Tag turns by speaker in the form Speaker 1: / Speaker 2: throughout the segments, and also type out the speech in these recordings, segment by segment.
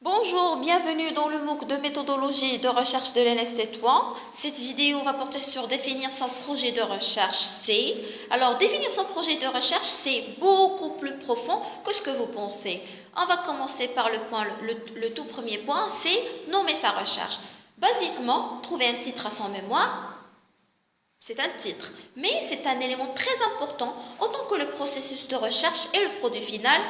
Speaker 1: Bonjour, bienvenue dans le MOOC de méthodologie de recherche de l'NST3. Cette vidéo va porter sur définir son projet de recherche C. Alors, définir son projet de recherche, c'est beaucoup plus profond que ce que vous pensez. On va commencer par le tout premier point, c'est nommer sa recherche. Basiquement, trouver un titre à son mémoire, c'est un titre, mais c'est un élément très important autant que le processus de recherche et le produit final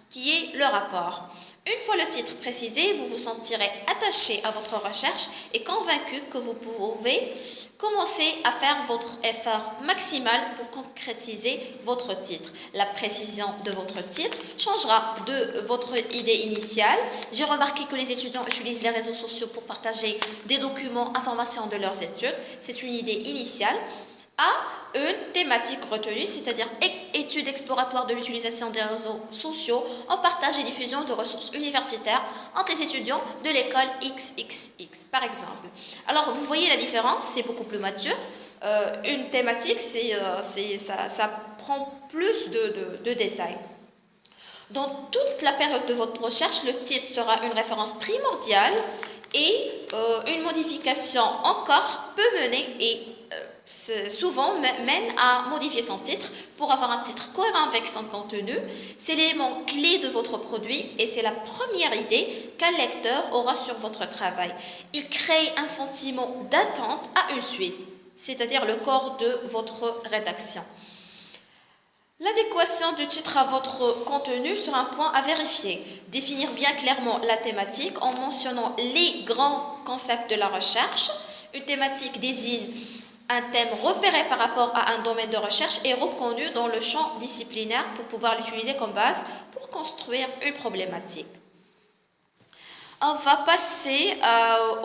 Speaker 1: qui est le rapport. Une fois le titre précisé, vous vous sentirez attaché à votre recherche et convaincu que vous pouvez commencer à faire votre effort maximal pour concrétiser votre titre. La précision de votre titre changera de votre idée initiale. J'ai remarqué que les étudiants utilisent les réseaux sociaux pour partager des documents, informations de leurs études. C'est une idée initiale à une thématique retenue, c'est-à-dire étude exploratoire de l'utilisation des réseaux sociaux en partage et diffusion de ressources universitaires entre les étudiants de l'école XXX, par exemple. Alors, vous voyez la différence, c'est beaucoup plus mature. Une thématique, ça prend plus de détails. Dans toute la période de votre recherche, le titre sera une référence primordiale et une modification encore peut mener et souvent mène à modifier son titre pour avoir un titre cohérent avec son contenu. C'est l'élément clé de votre produit et c'est la première idée qu'un lecteur aura sur votre travail. Il crée un sentiment d'attente à une suite, c'est-à-dire le corps de votre rédaction. L'adéquation du titre à votre contenu sera un point à vérifier. Définir bien clairement la thématique en mentionnant les grands concepts de la recherche. Une thématique désigne un thème repéré par rapport à un domaine de recherche et reconnu dans le champ disciplinaire pour pouvoir l'utiliser comme base pour construire une problématique. On va passer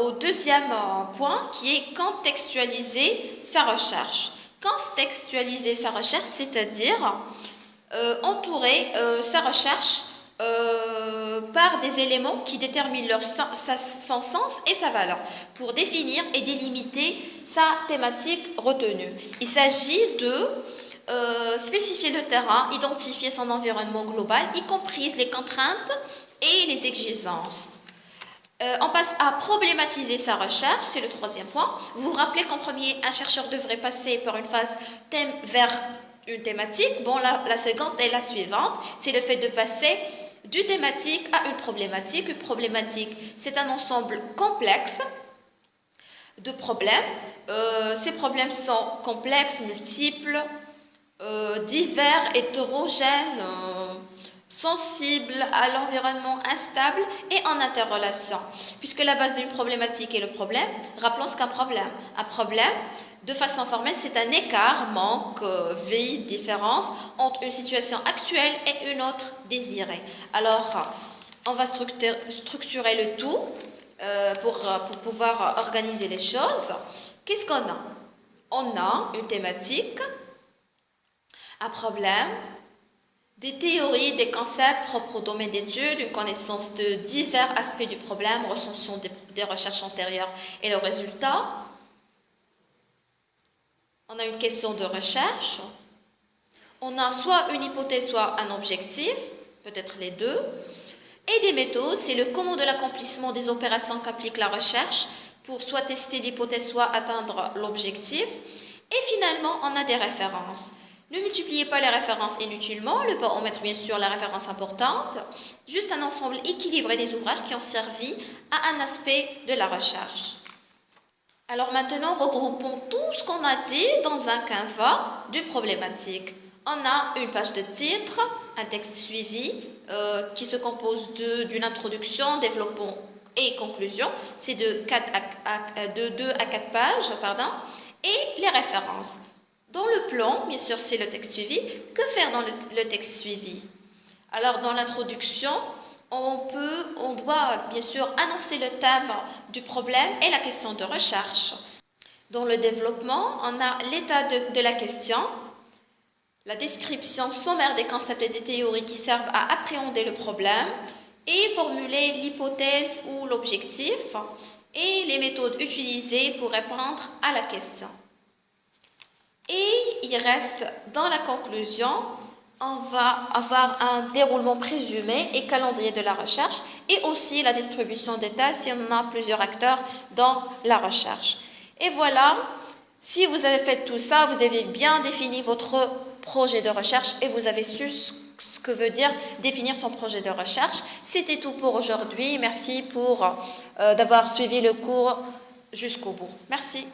Speaker 1: au deuxième point qui est contextualiser sa recherche. Contextualiser sa recherche, c'est-à-dire entourer sa recherche par des éléments qui déterminent son sens et sa valeur pour définir et délimiter sa thématique retenue. Il s'agit de spécifier le terrain, identifier son environnement global, y compris les contraintes et les exigences. On passe à problématiser sa recherche, c'est le troisième point. Vous vous rappelez qu'en premier, un chercheur devrait passer par une phase thème vers une thématique. Bon, la seconde est la suivante, c'est le fait de passer d'une thématique à une problématique. Une problématique, c'est un ensemble complexe de problèmes. Ces problèmes sont complexes, multiples, divers, hétérogènes, sensibles à l'environnement instable et en interrelation. Puisque la base d'une problématique est le problème, rappelons ce qu'un problème. Un problème, de façon formelle, c'est un écart, manque, vide, différence entre une situation actuelle et une autre désirée. Alors, on va structurer le tout pour pouvoir organiser les choses. Qu'est-ce qu'on a? On a une thématique, un problème, des théories, des concepts propres au domaine d'études, une connaissance de divers aspects du problème, recension des recherches antérieures et le résultat. On a une question de recherche. On a soit une hypothèse, soit un objectif, peut-être les deux. Et des méthodes, c'est le comment de l'accomplissement des opérations qu'applique la recherche pour soit tester l'hypothèse, soit atteindre l'objectif. Et finalement, on a des références. Ne multipliez pas les références inutilement, ne pas omettre bien sûr la référence importante, juste un ensemble équilibré des ouvrages qui ont servi à un aspect de la recherche. Alors maintenant, regroupons tout ce qu'on a dit dans un canevas d'une problématique. On a une page de titre, un texte suivi qui se compose d'une introduction, développement et conclusion. C'est de 2 à 4 pages, et les références. Dans le plan, bien sûr, c'est le texte suivi. Que faire dans le texte suivi? Alors, dans l'introduction, on doit bien sûr annoncer le thème du problème et la question de recherche. Dans le développement, on a l'état de la question, la description sommaire des concepts et des théories qui servent à appréhender le problème et formuler l'hypothèse ou l'objectif et les méthodes utilisées pour répondre à la question. Et il reste dans la conclusion, on va avoir un déroulement présumé et calendrier de la recherche et aussi la distribution des tâches si on a plusieurs acteurs dans la recherche. Et voilà, si vous avez fait tout ça, vous avez bien défini votre projet de recherche et vous avez su ce que veut dire définir son projet de recherche. C'était tout pour aujourd'hui. Merci d'avoir suivi le cours jusqu'au bout. Merci.